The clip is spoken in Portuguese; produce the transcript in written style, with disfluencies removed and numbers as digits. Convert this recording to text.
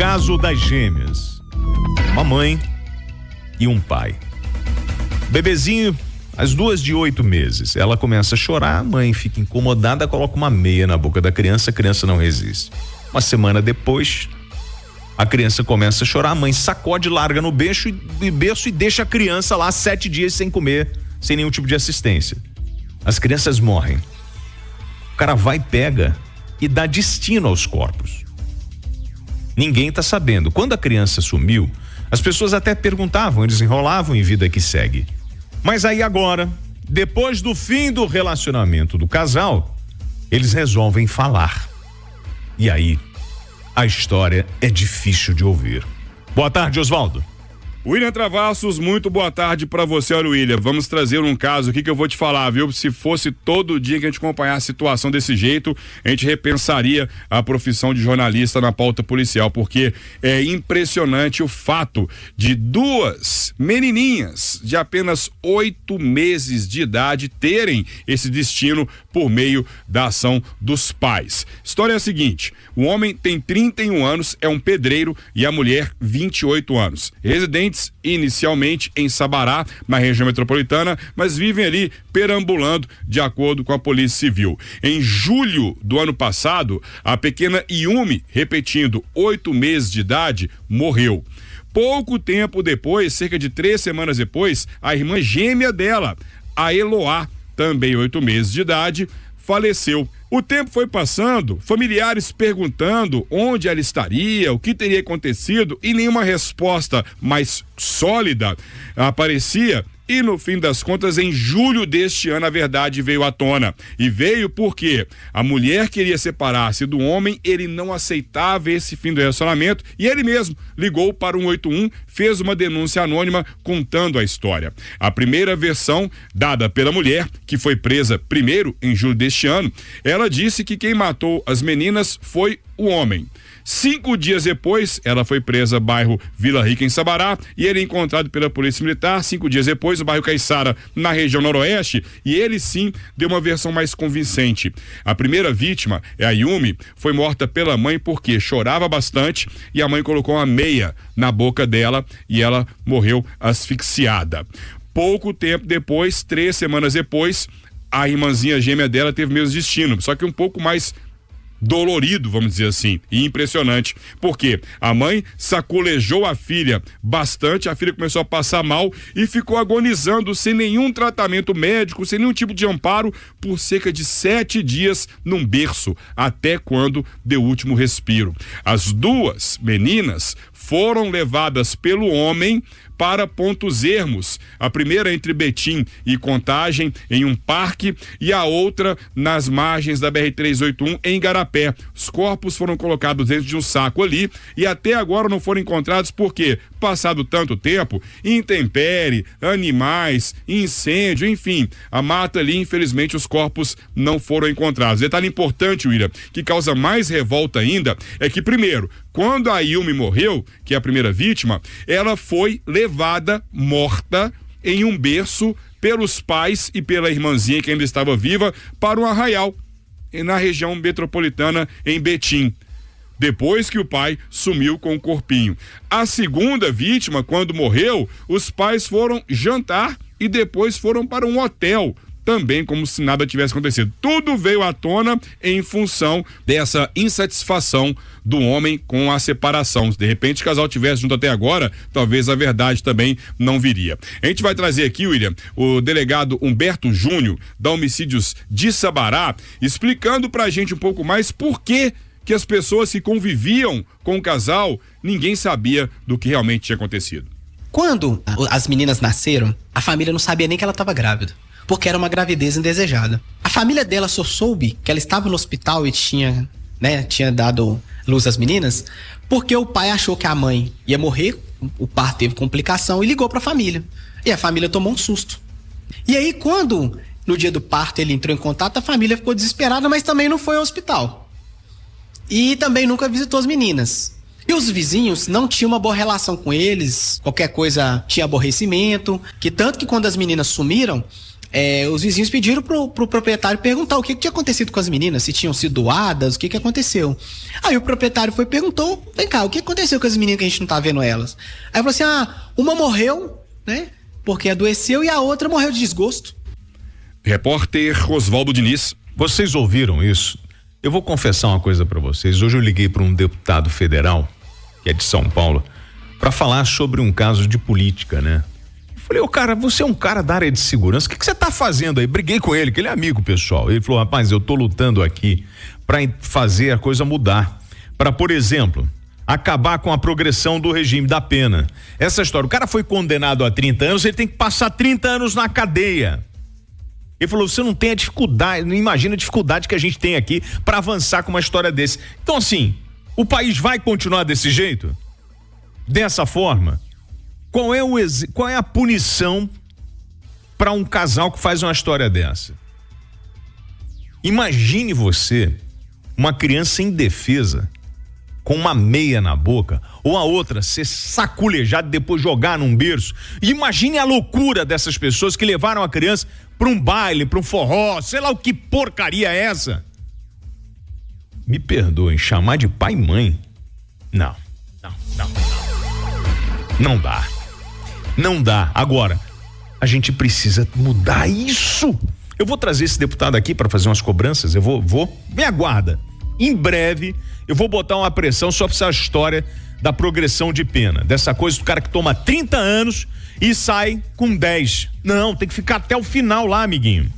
caso das gêmeas. Uma mãe e um pai. Bebezinho, as duas de 8 meses. Ela começa a chorar, a mãe fica incomodada, coloca uma meia na boca da criança, a criança não resiste. Uma semana depois, a criança começa a chorar, a mãe sacode, larga no berço e deixa a criança lá 7 dias sem comer, sem nenhum tipo de assistência. As crianças morrem. O cara vai, pega e dá destino aos corpos. Ninguém tá sabendo. Quando a criança sumiu, as pessoas até perguntavam, eles enrolavam em vida que segue. Mas aí agora, depois do fim do relacionamento do casal, eles resolvem falar. E aí, a história é difícil de ouvir. Boa tarde, Osvaldo. William Travassos, muito boa tarde pra você, olha, William, vamos trazer um caso aqui que eu vou te falar, viu? Se fosse todo dia que a gente acompanhar a situação desse jeito, a gente repensaria a profissão de jornalista na pauta policial, porque é impressionante o fato de 2 menininhas de apenas 8 meses de idade terem esse destino por meio da ação dos pais. História é a seguinte, o homem tem 31 anos, é um pedreiro, e a mulher 28 anos, residente inicialmente em Sabará, na região metropolitana, mas vivem ali perambulando de acordo com a Polícia Civil. Em julho do ano passado, a pequena Yumi, repetindo, 8 meses de idade, morreu. Pouco tempo depois, cerca de 3 semanas depois, a irmã gêmea dela, a Eloá, também 8 meses de idade, faleceu. O tempo foi passando, familiares perguntando onde ela estaria, o que teria acontecido, e nenhuma resposta mais sólida aparecia. E no fim das contas, em julho deste ano, a verdade veio à tona. E veio porque a mulher queria separar-se do homem, ele não aceitava esse fim do relacionamento e ele mesmo ligou para o 181, fez uma denúncia anônima contando a história. A primeira versão dada pela mulher, que foi presa primeiro em julho deste ano, ela disse que quem matou as meninas foi o homem. 5 dias depois, ela foi presa no bairro Vila Rica, em Sabará, e ele é encontrado pela Polícia Militar. 5 dias depois, no bairro Caiçara, na região noroeste, e ele sim deu uma versão mais convincente. A primeira vítima, a Yumi, foi morta pela mãe porque chorava bastante e a mãe colocou uma meia na boca dela e ela morreu asfixiada. Pouco tempo depois, 3 semanas depois, a irmãzinha gêmea dela teve o mesmo destino, só que um pouco mais dolorido, vamos dizer assim, e impressionante, porque a mãe sacolejou a filha bastante, a filha começou a passar mal e ficou agonizando sem nenhum tratamento médico, sem nenhum tipo de amparo, por cerca de 7 dias num berço, até quando deu o último respiro. As 2 meninas foram levadas pelo homem para Pontos Ermos, a primeira entre Betim e Contagem, em um parque, e a outra nas margens da BR-381, em Igarapé. Os corpos foram colocados dentro de um saco ali e até agora não foram encontrados porque, passado tanto tempo, intempérie, animais, incêndio, enfim, a mata ali, infelizmente, os corpos não foram encontrados. Detalhe importante, William, que causa mais revolta ainda, é que, primeiro, quando a Yumi morreu, que é a primeira vítima, ela foi levada morta em um berço pelos pais e pela irmãzinha que ainda estava viva para um arraial na região metropolitana em Betim, depois que o pai sumiu com o corpinho. A segunda vítima, quando morreu, os pais foram jantar e depois foram para um hotel, também como se nada tivesse acontecido. Tudo veio à tona em função dessa insatisfação do homem com a separação. Se de repente o casal tivesse junto até agora, talvez a verdade também não viria. A gente vai trazer aqui, William, o delegado Humberto Júnior, da Homicídios de Sabará, explicando pra gente um pouco mais por que as pessoas que conviviam com o casal, ninguém sabia do que realmente tinha acontecido. Quando as meninas nasceram, a família não sabia nem que ela estava grávida, porque era uma gravidez indesejada. A família dela só soube que ela estava no hospital e tinha dado luz às meninas, porque o pai achou que a mãe ia morrer, o parto teve complicação e ligou para a família. E a família tomou um susto. E aí, quando no dia do parto ele entrou em contato, a família ficou desesperada, mas também não foi ao hospital. E também nunca visitou as meninas. E os vizinhos não tinham uma boa relação com eles, qualquer coisa tinha aborrecimento, que tanto que quando as meninas sumiram, os vizinhos pediram pro proprietário perguntar o que tinha acontecido com as meninas, se tinham sido doadas, o que aconteceu. Aí o proprietário foi e perguntou, vem cá, o que aconteceu com as meninas que a gente não tá vendo elas? Aí falou assim, uma morreu, né, porque adoeceu, e a outra morreu de desgosto. Repórter Oswaldo Diniz. Vocês ouviram isso? Eu vou confessar uma coisa pra vocês. Hoje eu liguei para um deputado federal, que é de São Paulo, para falar sobre um caso de política, né? Eu falei, cara, você é um cara da área de segurança, o que você tá fazendo aí? Briguei com ele, que ele é amigo pessoal. Ele falou, rapaz, eu tô lutando aqui para fazer a coisa mudar. Para, por exemplo, acabar com a progressão do regime da pena. Essa história, o cara foi condenado a 30 anos, ele tem que passar 30 anos na cadeia. Ele falou, você não tem a dificuldade, não imagina a dificuldade que a gente tem aqui para avançar com uma história desse. Então, assim, o país vai continuar desse jeito? Dessa forma? Qual é a punição para um casal que faz uma história dessa? Imagine você, uma criança indefesa, com uma meia na boca, ou a outra ser saculejada e depois jogar num berço. Imagine a loucura dessas pessoas que levaram a criança para um baile, para um forró, sei lá o que porcaria é essa. Me perdoem, chamar de pai e mãe? Não dá. Não dá. Agora, a gente precisa mudar isso. Eu vou trazer esse deputado aqui para fazer umas cobranças, me aguarda. Em breve, eu vou botar uma pressão sobre essa história da progressão de pena. Dessa coisa do cara que toma 30 anos e sai com 10. Não, tem que ficar até o final lá, amiguinho.